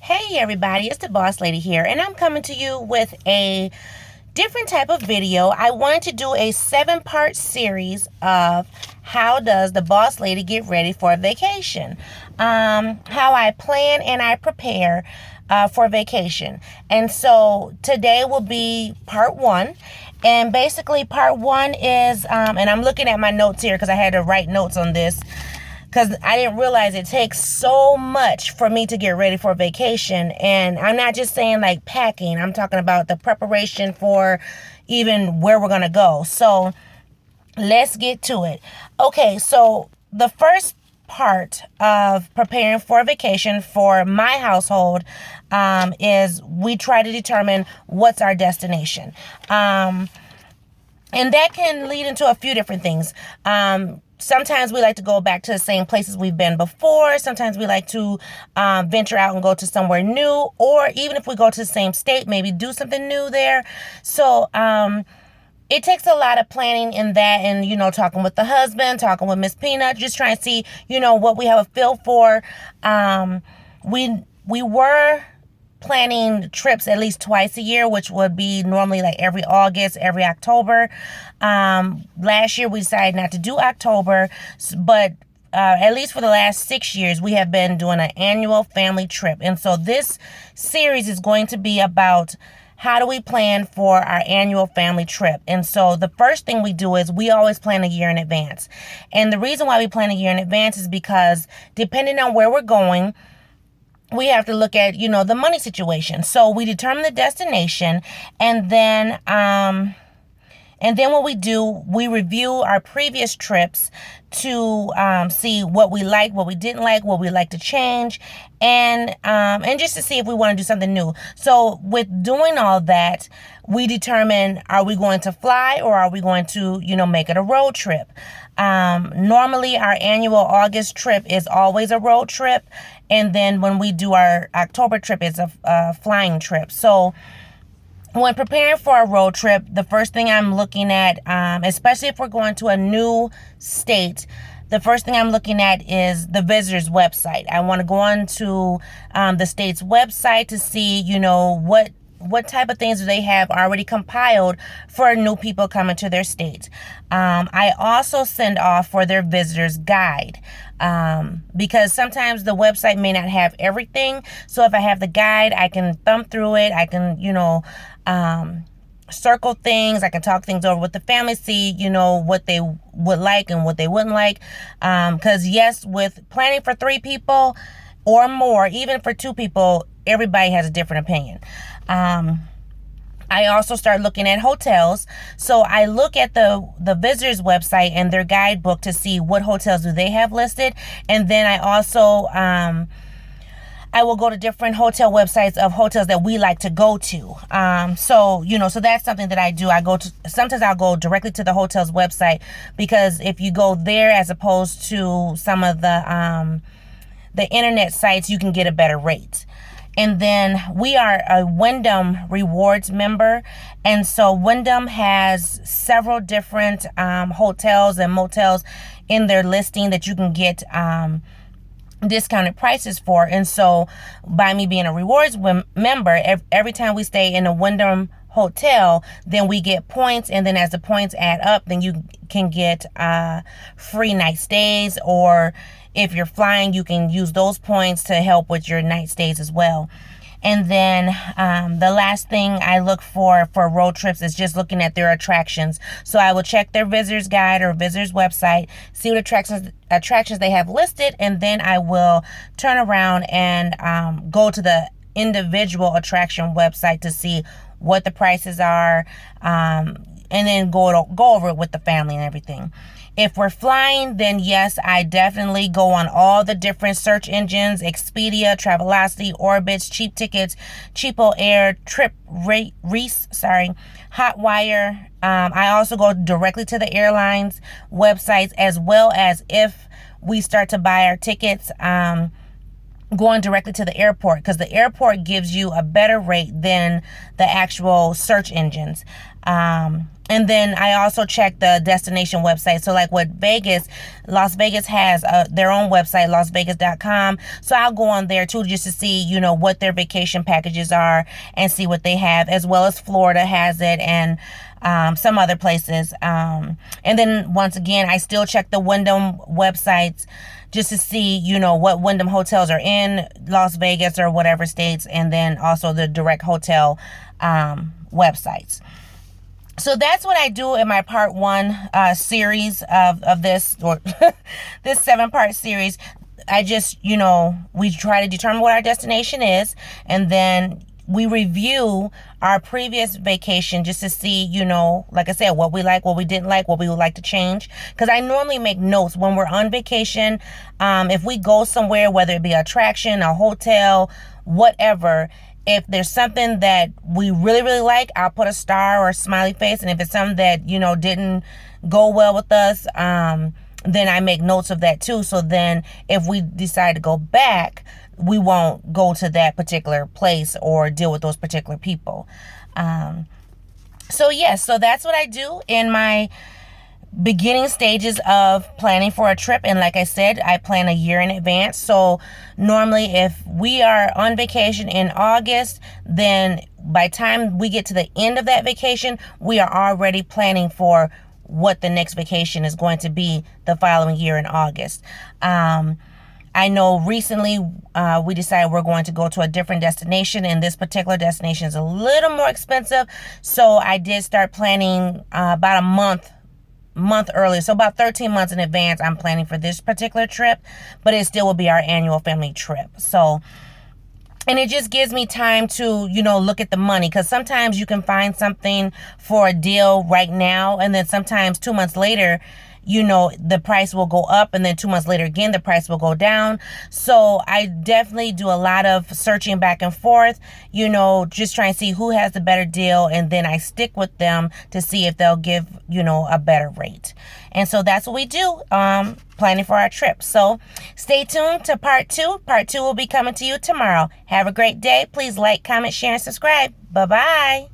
Hey everybody, it's the Boss Lady here, and I'm coming to you with a different type of video. I wanted to do a 7-part series of how does the Boss Lady get ready for a vacation. How I plan and I prepare for vacation. And so today will be part 1. And basically part 1 is, and I'm looking at my notes here because I had to write notes on this because I didn't realize it takes so much for me to get ready for vacation. And I'm not just saying like packing. I'm talking about the preparation for even where we're going to go. So let's get to it. Okay, so the first part of preparing for a vacation for my household is we try to determine what's our destination. And that can lead into a few different things. Sometimes we like to go back to the same places we've been before. Sometimes we like to venture out and go to somewhere new. Or even if we go to the same state, maybe do something new there. So it takes a lot of planning in that and, talking with the husband, talking with Miss Peanut, just trying to see, what we have a feel for. We were planning trips at least twice a year, which would be normally like every August, every October. Last year we decided not to do October, but at least for the last 6 years, we have been doing an annual family trip. And so this series is going to be about how do we plan for our annual family trip. And so the first thing we do is we always plan a year in advance. And the reason why we plan a year in advance is because depending on where we're going, we have to look at, the money situation. So we determine the destination, and then what we do, we review our previous trips to see what we liked, what we didn't like, what we like to change, and just to see if we want to do something new. So with doing all that, we determine, are we going to fly or are we going to, make it a road trip? Normally our annual August trip is always a road trip. And then when we do our October trip, it's a flying trip. So when preparing for a road trip, the first thing I'm looking at, especially if we're going to a new state, the first thing I'm looking at is the visitor's website. I want to go on to the state's website to see, what type of things do they have already compiled for new people coming to their state. I also send off for their visitor's guide because sometimes the website may not have everything. So if I have the guide, I can thumb through it. I can, circle things. I can talk things over with the family, see, what they would like and what they wouldn't like. Because yes, with planning for 3 people or more, even for 2 people, everybody has a different opinion. I also start looking at hotels. So I look at the visitors website and their guidebook to see what hotels do they have listed. And then I also, I will go to different hotel websites of hotels that we like to go to. So that's something that I do. Sometimes I'll go directly to the hotel's website, because if you go there as opposed to some of the internet sites, you can get a better rate. And then we are a Wyndham Rewards member. And so Wyndham has several different hotels and motels in their listing that you can get discounted prices for. And so by me being a rewards member, every time we stay in a Wyndham hotel, then we get points. And then as the points add up, then you can get free night stays, or if you're flying, you can use those points to help with your night stays as well. And then the last thing I look for road trips is just looking at their attractions. So I will check their visitor's guide or visitor's website, see what attractions they have listed, and then I will turn around and go to the individual attraction website to see what the prices are, and then go over it with the family and everything. If we're flying, then yes, I definitely go on all the different search engines: Expedia, Travelocity, Orbitz, Cheap Tickets, Cheapo Air, Reese, Hotwire. I also go directly to the airlines websites, as well as if we start to buy our tickets, going directly to the airport, because the airport gives you a better rate than the actual search engines. And then I also check the destination website. So like what Las Vegas has their own website, lasvegas.com. So I'll go on there too just to see, what their vacation packages are and see what they have, as well as Florida has it and some other places. And then once again, I still check the Wyndham websites just to see, what Wyndham hotels are in Las Vegas or whatever states, and then also the direct hotel websites. So that's what I do in my part 1 series of this, or this 7-part series. I just, we try to determine what our destination is, and then we review our previous vacation just to see, like I said, what we like, what we didn't like, what we would like to change. Because I normally make notes when we're on vacation. If we go somewhere, whether it be an attraction, a hotel, whatever, if there's something that we really, really like, I'll put a star or a smiley face. And if it's something that, didn't go well with us, then I make notes of that too. So then if we decide to go back, we won't go to that particular place or deal with those particular people. So that's what I do in my beginning stages of planning for a trip. And like I said, I plan a year in advance. So normally if we are on vacation in August, then by the time we get to the end of that vacation, we are already planning for what the next vacation is going to be the following year in August. I know recently we decided we're going to go to a different destination, and this particular destination is a little more expensive. So I did start planning about a month earlier. So about 13 months in advance, I'm planning for this particular trip, but it still will be our annual family trip. So, and it just gives me time to, look at the money, because sometimes you can find something for a deal right now, and then sometimes 2 months later, the price will go up, and then 2 months later again, the price will go down. So I definitely do a lot of searching back and forth, just trying to see who has the better deal. And then I stick with them to see if they'll give, a better rate. And so that's what we do, planning for our trip. So stay tuned to part 2. Part 2 will be coming to you tomorrow. Have a great day. Please like, comment, share, and subscribe. Bye-bye.